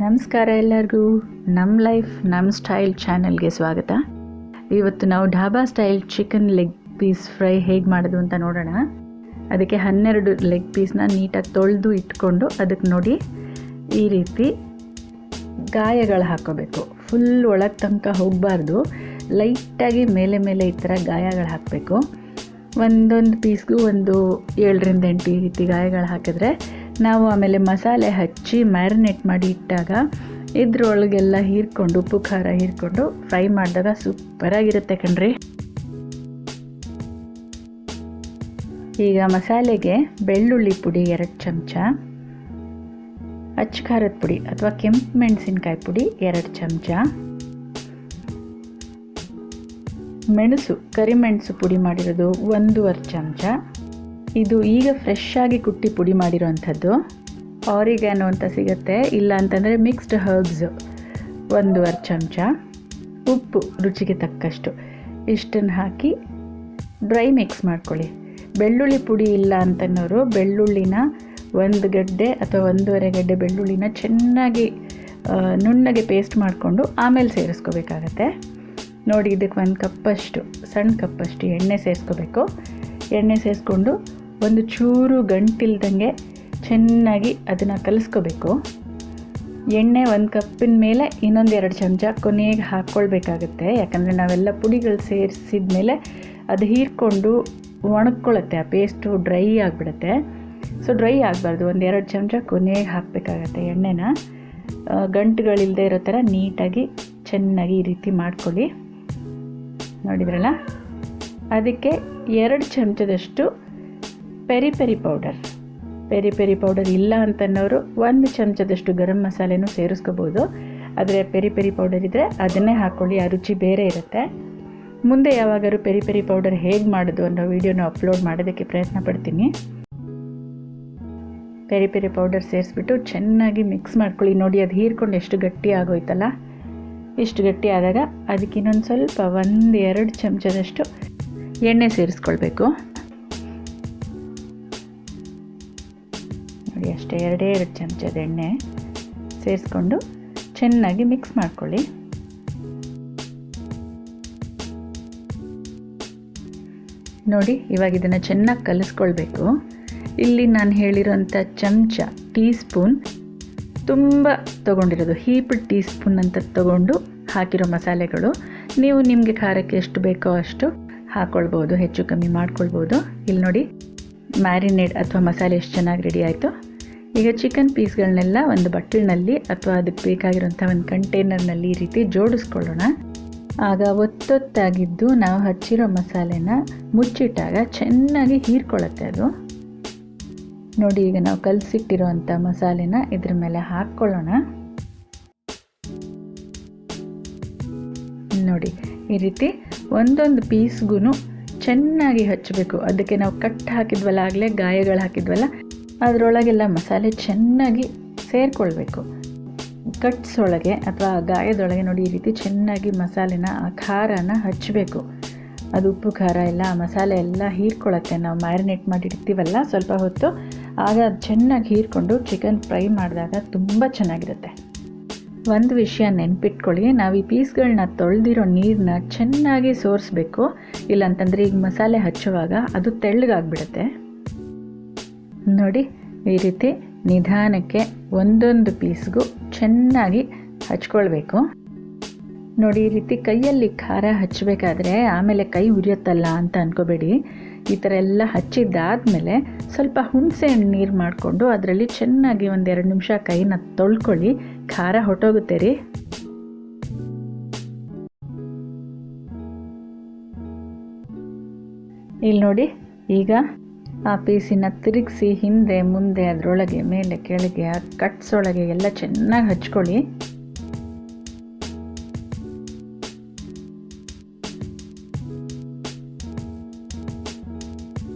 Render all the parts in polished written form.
ನಮಸ್ಕಾರ ಎಲ್ಲರಿಗೂ. ನಮ್ಮ ಸ್ಟೈಲ್ ಚಾನೆಲ್ಗೆ ಸ್ವಾಗತ. ಇವತ್ತು ನಾವು dhaba style chicken leg piece fry ಹೇಗೆ ಮಾಡೋದು ಅಂತ ನೋಡೋಣ. ಅದಕ್ಕೆ 12 ಲೆಗ್ ಪೀಸ್ನ ನೀಟಾಗಿ ತೊಳೆದು ಇಟ್ಕೊಂಡು ಅದಕ್ಕೆ ನೋಡಿ ಈ ರೀತಿ ಗಾಯಗಳು ಹಾಕೋಬೇಕು. ಫುಲ್ ಒಳಗೆ ತನಕ ಹೋಗಬಾರ್ದು, ಲೈಟಾಗಿ ಮೇಲೆ ಈ ಥರ ಗಾಯಗಳು ಹಾಕಬೇಕು. ಒಂದೊಂದು ಪೀಸ್ಗೂ ಒಂದು 7ರಿಂದ 8 ಈ ರೀತಿ ಗಾಯಗಳು ಹಾಕಿದ್ರೆ ನಾವು ಆಮೇಲೆ ಮಸಾಲೆ ಹಚ್ಚಿ ಮ್ಯಾರಿನೇಟ್ ಮಾಡಿ ಇಟ್ಟಾಗ ಇದ್ರೊಳಗೆಲ್ಲ ಹೀರ್ಕೊಂಡು ಉಪ್ಪು ಖಾರ ಹೀರ್ಕೊಂಡು ಫ್ರೈ ಮಾಡಿದಾಗ ಸೂಪರಾಗಿರುತ್ತೆ ಕಣ್ರಿ. ಈಗ ಮಸಾಲೆಗೆ ಬೆಳ್ಳುಳ್ಳಿ ಪುಡಿ 2 ಚಮಚ, ಅಚ್ಚ ಖಾರದ ಪುಡಿ ಅಥವಾ ಕೆಂಪು ಮೆಣಸಿನ್ಕಾಯಿ ಪುಡಿ 2 ಚಮಚ, ಮೆಣಸು ಕರಿಮೆಣಸು ಪುಡಿ ಮಾಡಿರೋದು 1.5 ಚಮಚ. ಇದು ಈಗ ಫ್ರೆಶ್ ಆಗಿ ಕುಟ್ಟಿ ಪುಡಿ ಮಾಡಿರೋವಂಥದ್ದು. ಆರಿಗ್ಯಾನೋ ಅಂತ ಸಿಗುತ್ತೆ, ಇಲ್ಲ ಅಂತಂದರೆ ಮಿಕ್ಸ್ಡ್ ಹರ್ಬ್ಸ್ 1.5 ಚಮಚ, ಉಪ್ಪು ರುಚಿಗೆ ತಕ್ಕಷ್ಟು. ಇಷ್ಟನ್ನು ಹಾಕಿ ಡ್ರೈ ಮಿಕ್ಸ್ ಮಾಡ್ಕೊಳ್ಳಿ. ಬೆಳ್ಳುಳ್ಳಿ ಪುಡಿ ಇಲ್ಲ ಅಂತನೋರು ಬೆಳ್ಳುಳ್ಳಿನ 1 ಗಡ್ಡೆ ಅಥವಾ 1.5 ಗಡ್ಡೆ ಬೆಳ್ಳುಳ್ಳಿನ ಚೆನ್ನಾಗಿ ನುಣ್ಣಗೆ ಪೇಸ್ಟ್ ಮಾಡಿಕೊಂಡು ಆಮೇಲೆ ಸೇರಿಸ್ಕೋಬೇಕಾಗತ್ತೆ. ನೋಡಿ, ಇದಕ್ಕೆ 1 ಕಪ್ಪಷ್ಟು ಸಣ್ಣ ಕಪ್ಪಷ್ಟು ಎಣ್ಣೆ ಸೇರಿಸ್ಕೋಬೇಕು. ಎಣ್ಣೆ ಸೇರಿಸ್ಕೊಂಡು ಒಂದು ಚೂರು ಗಂಟಿಲ್ದಂಗೆ ಚೆನ್ನಾಗಿ ಅದನ್ನು ಕಲಿಸ್ಕೋಬೇಕು. ಎಣ್ಣೆ 1 ಕಪ್ಪಿನ ಮೇಲೆ ಇನ್ನೊಂದು 2 ಚಮಚ ಕೊನೆಗೆ ಹಾಕ್ಕೊಳ್ಬೇಕಾಗತ್ತೆ. ಯಾಕಂದರೆ ನಾವೆಲ್ಲ ಪುಡಿಗಳು ಸೇರಿಸಿದ ಮೇಲೆ ಅದು ಹೀರ್ಕೊಂಡು ಒಣಗ್ಕೊಳ್ಳುತ್ತೆ, ಆ ಪೇಸ್ಟು ಡ್ರೈ ಆಗಿಬಿಡುತ್ತೆ. ಸೊ ಡ್ರೈ ಆಗಬಾರ್ದು, 1-2 ಚಮಚ ಕೊನೆಗೆ ಹಾಕಬೇಕಾಗತ್ತೆ ಎಣ್ಣೆನ. ಗಂಟುಗಳಿಲ್ಲದೆ ಇರೋ ಥರ ನೀಟಾಗಿ ಚೆನ್ನಾಗಿ ಈ ರೀತಿ ಮಾಡ್ಕೊಳ್ಳಿ. ನೋಡಿದ್ರಲ್ಲ, ಅದಕ್ಕೆ 2 ಚಮಚದಷ್ಟು ಪೆರಿ ಪೆರಿ ಪೌಡರ್ ಇಲ್ಲ ಅಂತನ್ನೋರು 1 ಚಮಚದಷ್ಟು ಗರಂ ಮಸಾಲೆನೂ ಸೇರಿಸ್ಕೋಬೋದು. ಆದರೆ ಪೆರಿ ಪೌಡರ್ ಇದ್ದರೆ ಅದನ್ನೇ ಹಾಕ್ಕೊಳ್ಳಿ, ಆ ರುಚಿ ಬೇರೆ ಇರುತ್ತೆ. ಮುಂದೆ ಯಾವಾಗಾದ್ರೂ ಪೆರಿ ಪೌಡರ್ ಹೇಗೆ ಮಾಡೋದು ಅನ್ನೋ ವಿಡಿಯೋನ ಅಪ್ಲೋಡ್ ಮಾಡೋದಕ್ಕೆ ಪ್ರಯತ್ನ ಪಡ್ತೀನಿ. ಪೆರಿ ಪೌಡರ್ ಸೇರಿಸ್ಬಿಟ್ಟು ಚೆನ್ನಾಗಿ ಮಿಕ್ಸ್ ಮಾಡ್ಕೊಳ್ಳಿ. ನೋಡಿ, ಅದು ಹೀರ್ಕೊಂಡು ಎಷ್ಟು ಗಟ್ಟಿ ಆಗೋಯ್ತಲ್ಲ. ಇಷ್ಟು ಗಟ್ಟಿ ಆದಾಗ ಅದಕ್ಕೆ ಇನ್ನೊಂದು ಸ್ವಲ್ಪ 1-2 ಚಮಚದಷ್ಟು ಎಣ್ಣೆ ಸೇರಿಸ್ಕೊಳ್ಬೇಕು. ನೋಡಿ, ಅಷ್ಟೇ 2 ಚಮಚದ ಎಣ್ಣೆ ಸೇರಿಸ್ಕೊಂಡು ಚೆನ್ನಾಗಿ ಮಿಕ್ಸ್ ಮಾಡ್ಕೊಳ್ಳಿ. ನೋಡಿ, ಇವಾಗ ಇದನ್ನು ಚೆನ್ನಾಗಿ ಕಲಿಸ್ಕೊಳ್ಬೇಕು. ಇಲ್ಲಿ ನಾನು ಹೇಳಿರೋಂಥ ಚಮಚ ಟೀ ಸ್ಪೂನ್ ತುಂಬ ತೊಗೊಂಡಿರೋದು, ಹೀಪ್ಡ್ ಟೀ ಸ್ಪೂನ್ ಅಂತ ತೊಗೊಂಡು ಹಾಕಿರೋ ಮಸಾಲೆಗಳು. ನೀವು ನಿಮಗೆ ಖಾರಕ್ಕೆ ಎಷ್ಟು ಬೇಕೋ ಅಷ್ಟು ಹಾಕ್ಕೊಳ್ಬೋದು, ಹೆಚ್ಚು ಕಮ್ಮಿ ಮಾಡ್ಕೊಳ್ಬೋದು. ಇಲ್ಲಿ ನೋಡಿ, ಮ್ಯಾರಿನೇಡ್ ಅಥವಾ ಮಸಾಲೆ ಎಷ್ಟು ಚೆನ್ನಾಗಿ ರೆಡಿ ಆಯಿತು. ಈಗ ಚಿಕನ್ ಪೀಸ್ಗಳನ್ನೆಲ್ಲ ಒಂದು ಬಟ್ಟಲಿನಲ್ಲಿ ಅಥವಾ ಅದಕ್ಕೆ ಬೇಕಾಗಿರೋಂಥ ಒಂದು ಕಂಟೈನರ್ನಲ್ಲಿ ಈ ರೀತಿ ಜೋಡಿಸ್ಕೊಳ್ಳೋಣ. ಆಗ ಒತ್ತೊತ್ತಾಗಿದ್ದು ನಾವು ಹಚ್ಚಿರೋ ಮಸಾಲೆನ ಮುಚ್ಚಿಟ್ಟಾಗ ಚೆನ್ನಾಗಿ ಹೀರ್ಕೊಳ್ಳುತ್ತೆ ಅದು. ನೋಡಿ, ಈಗ ನಾವು ಕಲಸಿಟ್ಟಿರೋಂಥ ಮಸಾಲೆನ ಇದ್ರ ಮೇಲೆ ಹಾಕ್ಕೊಳ್ಳೋಣ. ನೋಡಿ, ಈ ರೀತಿ ಒಂದೊಂದು ಪೀಸ್ಗೂ ಚೆನ್ನಾಗಿ ಹಚ್ಚಬೇಕು. ಅದಕ್ಕೆ ನಾವು ಕಟ್ ಹಾಕಿದ್ವಲ್ಲ, ಆಗಲೇ ಗಾಯಗಳು ಹಾಕಿದ್ವಲ್ಲ, ಅದರೊಳಗೆಲ್ಲ ಮಸಾಲೆ ಚೆನ್ನಾಗಿ ಸೇರಿಕೊಳ್ಬೇಕು. ಕಟ್ಸ್ ಒಳಗೆ ಅಥವಾ ಗಾಯದೊಳಗೆ ನೋಡಿ ಈ ರೀತಿ ಚೆನ್ನಾಗಿ ಮಸಾಲೆನ, ಆ ಖಾರನ ಹಚ್ಚಬೇಕು. ಅದು ಉಪ್ಪು ಖಾರ ಎಲ್ಲ ಆ ಮಸಾಲೆ ಎಲ್ಲ ಹೀರ್ಕೊಳ್ಳುತ್ತೆ. ನಾವು ಮ್ಯಾರಿನೇಟ್ ಮಾಡಿರ್ತೀವಲ್ಲ ಸ್ವಲ್ಪ ಹೊತ್ತು, ಆಗ ಅದು ಚೆನ್ನಾಗಿ ಹೀರ್ಕೊಂಡು ಚಿಕನ್ ಫ್ರೈ ಮಾಡಿದಾಗ ತುಂಬ ಚೆನ್ನಾಗಿರುತ್ತೆ. ಒಂದು ವಿಷಯ ನೆನ್ಪಿಟ್ಕೊಳ್ಳಿ, ನಾವು ಈ ಪೀಸ್ಗಳನ್ನ ತೊಳೆದಿರೋ ನೀರನ್ನ ಚೆನ್ನಾಗಿ ಸೋರಿಸ್ಬೇಕು. ಇಲ್ಲಾಂತಂದರೆ ಈಗ ಮಸಾಲೆ ಹಚ್ಚುವಾಗ ಅದು ತೆಳ್ಳಗಾಗ್ಬಿಡುತ್ತೆ. ನೋಡಿ, ಈ ರೀತಿ ನಿಧಾನಕ್ಕೆ ಒಂದೊಂದು ಪೀಸ್ಗೂ ಚೆನ್ನಾಗಿ ಹಚ್ಕೊಳ್ಬೇಕು. ನೋಡಿ, ಈ ರೀತಿ ಕೈಯಲ್ಲಿ ಖಾರ ಹಚ್ಚಬೇಕಾದ್ರೆ ಆಮೇಲೆ ಕೈ ಉರಿಯುತ್ತಲ್ಲ ಅಂತ ಅಂದ್ಕೋಬೇಡಿ. ಈ ಥರ ಎಲ್ಲ ಹಚ್ಚಿದ್ದಾದಮೇಲೆ ಸ್ವಲ್ಪ ಹುಣಸೆ ಹಣ್ಣು ನೀರು ಮಾಡಿಕೊಂಡು ಅದರಲ್ಲಿ ಚೆನ್ನಾಗಿ 1-2 ನಿಮಿಷ ಕೈನ ತೊಳ್ಕೊಳ್ಳಿ. ಖಾರ ಹೊಟ್ಟೋಗುತ್ತೆ ರೀ. ಇಲ್ಲಿ ನೋಡಿ, ಈಗ ಆ ಪೀಸಿನ ತಿರುಗಿಸಿ ಹಿಂದೆ ಮುಂದೆ ಅದರೊಳಗೆ ಮೇಲೆ ಕೆಳಗೆ ಆ ಕಟ್ಸ್ ಒಳಗೆ ಎಲ್ಲ ಚೆನ್ನಾಗಿ ಹಚ್ಕೊಳ್ಳಿ.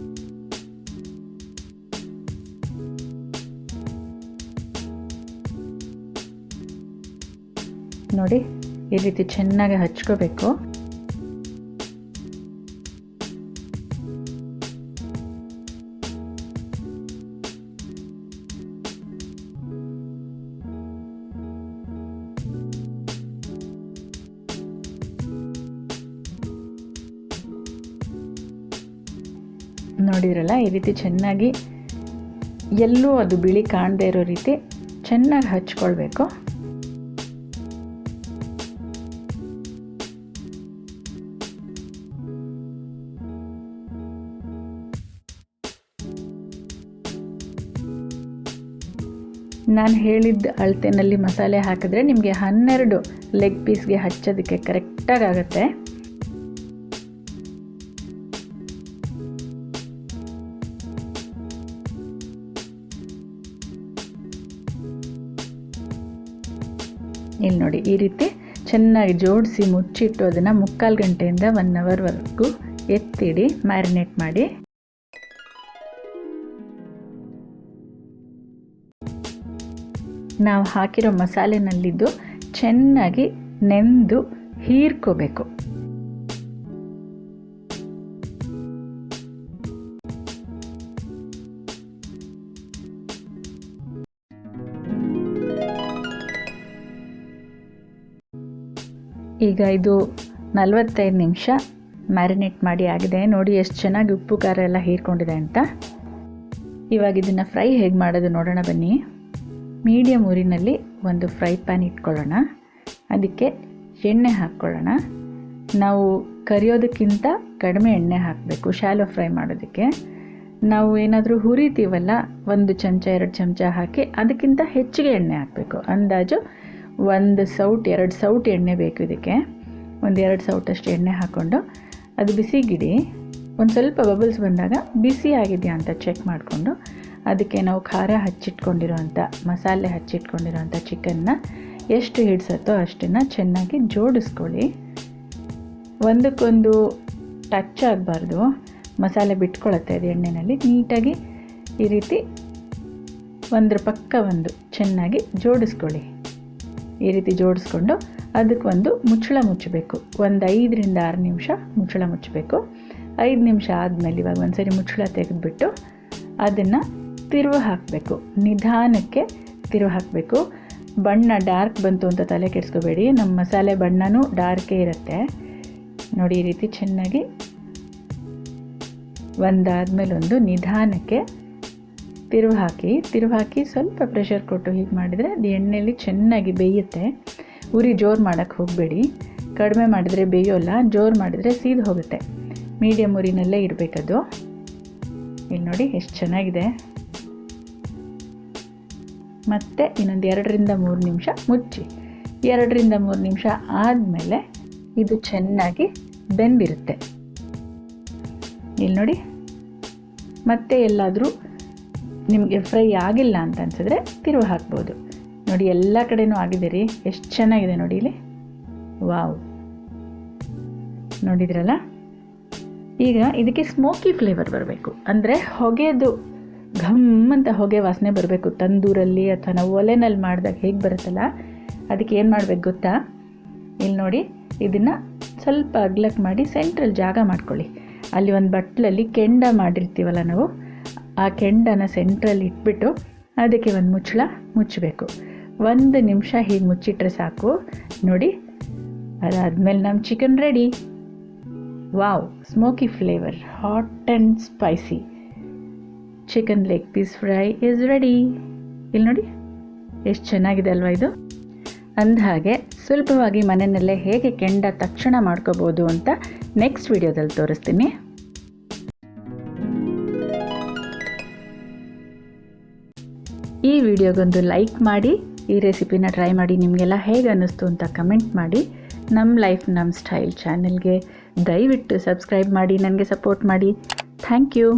ನೋಡಿ, ಈ ರೀತಿ ಚೆನ್ನಾಗಿ ಹಚ್ಕೋಬೇಕು. ನೋಡಿದ್ರಲ್ಲ, ಈ ರೀತಿ ಚೆನ್ನಾಗಿ ಎಲ್ಲೂ ಅದು ಬಿಳಿ ಕಾಣದೇ ಇರೋ ರೀತಿ ಚೆನ್ನಾಗಿ ಹಚ್ಕೊಳ್ಬೇಕು. ನಾನು ಹೇಳಿದ್ದ ಅಳತೆನಲ್ಲಿ ಮಸಾಲೆ ಹಾಕಿದ್ರೆ ನಿಮಗೆ 12 ಲೆಗ್ ಪೀಸ್ಗೆ ಹಚ್ಚೋದಕ್ಕೆ ಕರೆಕ್ಟಾಗಿ ಆಗುತ್ತೆ. ಇಲ್ಲಿ ನೋಡಿ, ಈ ರೀತಿ ಚೆನ್ನಾಗಿ ಜೋಡಿಸಿ ಮುಚ್ಚಿಟ್ಟು ಅದನ್ನು 3/4 ಗಂಟೆಯಿಂದ 1 ಅವರ್ವರೆಗೂ ಎತ್ತಿಡಿ, ಮ್ಯಾರಿನೇಟ್ ಮಾಡಿ. ನಾವು ಹಾಕಿರೋ ಮಸಾಲೆನಲ್ಲಿದ್ದು ಚೆನ್ನಾಗಿ ನೆಂದು ಹೀರ್ಕೋಬೇಕು. ಈಗ ಇದು 45 ನಿಮಿಷ ಮ್ಯಾರಿನೇಟ್ ಮಾಡಿ ಆಗಿದೆ. ನೋಡಿ ಎಷ್ಟು ಚೆನ್ನಾಗಿ ಉಪ್ಪು ಖಾರ ಎಲ್ಲ ಹೀರ್ಕೊಂಡಿದೆ ಅಂತ. ಇವಾಗ ಇದನ್ನು ಫ್ರೈ ಹೇಗೆ ಮಾಡೋದು ನೋಡೋಣ ಬನ್ನಿ. ಮೀಡಿಯಮ್ ಊರಿನಲ್ಲಿ ಒಂದು ಫ್ರೈ ಪ್ಯಾನ್ ಇಟ್ಕೊಳ್ಳೋಣ. ಅದಕ್ಕೆ ಎಣ್ಣೆ ಹಾಕ್ಕೊಳ್ಳೋಣ. ನಾವು ಕರಿಯೋದಕ್ಕಿಂತ ಕಡಿಮೆ ಎಣ್ಣೆ ಹಾಕಬೇಕು ಶಾಲೋ ಫ್ರೈ ಮಾಡೋದಕ್ಕೆ. ನಾವು ಏನಾದರೂ ಹುರಿತೀವಲ್ಲ, 1 ಚಮಚ 2 ಚಮಚ ಹಾಕಿ ಅದಕ್ಕಿಂತ ಹೆಚ್ಚಿಗೆ ಎಣ್ಣೆ ಹಾಕಬೇಕು. ಅಂದಾಜು 1 ಸೌಟ್ 2 ಸೌಟ್ ಎಣ್ಣೆ ಬೇಕು ಇದಕ್ಕೆ. 1-2 ಸೌಟಷ್ಟು ಎಣ್ಣೆ ಹಾಕ್ಕೊಂಡು ಅದು ಬಿಸಿಗಿಡಿ. ಒಂದು ಸ್ವಲ್ಪ ಬಬಲ್ಸ್ ಬಂದಾಗ ಬಿಸಿ ಆಗಿದೆಯಾ ಅಂತ ಚೆಕ್ ಮಾಡಿಕೊಂಡು ಅದಕ್ಕೆ ನಾವು ಖಾರ ಹಚ್ಚಿಟ್ಕೊಂಡಿರೋಂಥ ಮಸಾಲೆ ಹಚ್ಚಿಟ್ಕೊಂಡಿರೋಂಥ ಚಿಕನ್ನ ಎಷ್ಟು ಹಿಡಿಸುತ್ತೋ ಅಷ್ಟನ್ನು ಚೆನ್ನಾಗಿ ಜೋಡಿಸ್ಕೊಳ್ಳಿ. ಒಂದಕ್ಕೊಂದು ಟಚ್ ಆಗಬಾರ್ದು, ಮಸಾಲೆ ಬಿಟ್ಕೊಳತ್ತೆ ಅದು ಎಣ್ಣೆಯಲ್ಲಿ. ನೀಟಾಗಿ ಈ ರೀತಿ ಒಂದ್ರ ಪಕ್ಕ ಒಂದು ಚೆನ್ನಾಗಿ ಜೋಡಿಸ್ಕೊಳ್ಳಿ. ಈ ರೀತಿ ಜೋಡಿಸ್ಕೊಂಡು ಅದಕ್ಕೆ ಒಂದು ಮುಚ್ಚಳ ಮುಚ್ಚಬೇಕು. 5-6 ನಿಮಿಷ ಮುಚ್ಚಳ ಮುಚ್ಚಬೇಕು. 5 ನಿಮಿಷ ಆದಮೇಲೆ ಇವಾಗ ಒಂದ್ಸರಿ ಮುಚ್ಚಳ ತೆಗೆದುಬಿಟ್ಟು ಅದನ್ನು ತಿರುವು ಹಾಕಬೇಕು. ನಿಧಾನಕ್ಕೆ ತಿರುವು ಹಾಕಬೇಕು. ಬಣ್ಣ ಡಾರ್ಕ್ ಬಂತು ಅಂತ ತಲೆ ಕೆಡಿಸ್ಕೋಬೇಡಿ, ನಮ್ಮ ಮಸಾಲೆ ಬಣ್ಣನೂ ಡಾರ್ಕೇ ಇರುತ್ತೆ. ನೋಡಿ, ಈ ರೀತಿ ಚೆನ್ನಾಗಿ ಒಂದಾದ್ಮೇಲೆ ಒಂದು ನಿಧಾನಕ್ಕೆ ತಿರುವು ಹಾಕಿ ಸ್ವಲ್ಪ ಪ್ರೆಷರ್ ಕೊಟ್ಟು ಹೀಗೆ ಮಾಡಿದರೆ ಅದು ಎಣ್ಣೆಯಲ್ಲಿ ಚೆನ್ನಾಗಿ ಬೇಯುತ್ತೆ. ಉರಿ ಜೋರು ಮಾಡೋಕ್ಕೆ ಹೋಗಬೇಡಿ, ಕಡಿಮೆ ಮಾಡಿದರೆ ಬೇಯೋಲ್ಲ, ಜೋರು ಮಾಡಿದರೆ ಸೀದು ಹೋಗುತ್ತೆ. ಮೀಡಿಯಮ್ ಉರಿನಲ್ಲೇ ಇರಬೇಕದು. ಇಲ್ಲಿ ನೋಡಿ ಎಷ್ಟು ಚೆನ್ನಾಗಿದೆ. ಮತ್ತು ಇನ್ನೊಂದು 2-3 ನಿಮಿಷ ಮುಚ್ಚಿ. 2-3 ನಿಮಿಷ ಆದಮೇಲೆ ಇದು ಚೆನ್ನಾಗಿ ಬೆಂದಿರುತ್ತೆ. ಇಲ್ಲಿ ನೋಡಿ, ಮತ್ತೆ ಎಲ್ಲಾದರೂ ನಿಮಗೆ ಫ್ರೈ ಆಗಿಲ್ಲ ಅಂತ ಅನಿಸಿದ್ರೆ ತಿರುವು ಹಾಕ್ಬೋದು. ನೋಡಿ, ಎಲ್ಲ ಕಡೆನೂ ಆಗಿದೆ ರೀ, ಎಷ್ಟು ಚೆನ್ನಾಗಿದೆ ನೋಡಿ ಇಲ್ಲಿ. ವಾವ್, ನೋಡಿದ್ರಲ್ಲ. ಈಗ ಇದಕ್ಕೆ ಸ್ಮೋಕಿ ಫ್ಲೇವರ್ ಬರಬೇಕು, ಅಂದರೆ ಹೊಗೆದು ಘಮ್ ಅಂತ ಹೊಗೆ ವಾಸನೆ ಬರಬೇಕು. ತಂದೂರಲ್ಲಿ ಅಥವಾ ನಾವು ಒಲೆನಲ್ಲಿ ಮಾಡಿದಾಗ ಹೇಗೆ ಬರುತ್ತಲ್ಲ, ಅದಕ್ಕೆ ಏನು ಮಾಡಬೇಕು ಗೊತ್ತಾ? ಇಲ್ಲಿ ನೋಡಿ, ಇದನ್ನು ಸ್ವಲ್ಪ ಅಗ್ಲಕ್ಕೆ ಮಾಡಿ ಸೆಂಟ್ರಲ್ಲಿ ಜಾಗ ಮಾಡ್ಕೊಳ್ಳಿ. ಅಲ್ಲಿ ಒಂದು ಬಟ್ಲಲ್ಲಿ ಕೆಂಡ ಮಾಡಿರ್ತೀವಲ್ಲ ನಾವು, ಆ ಕೆಂಡನ ಸೆಂಟ್ರಲ್ಲಿ ಇಟ್ಬಿಟ್ಟು ಅದಕ್ಕೆ ಒಂದು ಮುಚ್ಚಳ ಮುಚ್ಚಬೇಕು. 1 ನಿಮಿಷ ಹೀಗೆ ಮುಚ್ಚಿಟ್ರೆ ಸಾಕು. ನೋಡಿ, ಅದಾದಮೇಲೆ ನಮ್ಮ chicken ready. Wow, smoky flavour, hot and spicy chicken leg piece fry is ready. ಇಲ್ಲಿ ನೋಡಿ ಎಷ್ಟು ಚೆನ್ನಾಗಿದೆ ಅಲ್ವಾ ಇದು. ಅಂದಹಾಗೆ ಸುಲಭವಾಗಿ ಮನೆಯಲ್ಲೇ ಹೇಗೆ ಕೆಂಡ ತಕ್ಷಣ ಮಾಡ್ಕೋಬೋದು ಅಂತ ನೆಕ್ಸ್ಟ್ ವಿಡಿಯೋದಲ್ಲಿ ತೋರಿಸ್ತೀನಿ. ಈ ವಿಡಿಯೋಗೊಂದು ಲೈಕ್ ಮಾಡಿ, ಈ ರೆಸಿಪಿನ ಟ್ರೈ ಮಾಡಿ, ನಿಮಗೆಲ್ಲ ಹೇಗೆ ಅನ್ನಿಸ್ತು ಅಂತ ಕಮೆಂಟ್ ಮಾಡಿ. ನಮ್ಮ ಲೈಫ್ ನಮ್ಮ ಸ್ಟೈಲ್ ಚಾನೆಲ್ಗೆ ದಯವಿಟ್ಟು ಸಬ್ಸ್ಕ್ರೈಬ್ ಮಾಡಿ, ನನಗೆ ಸಪೋರ್ಟ್ ಮಾಡಿ. Thank you.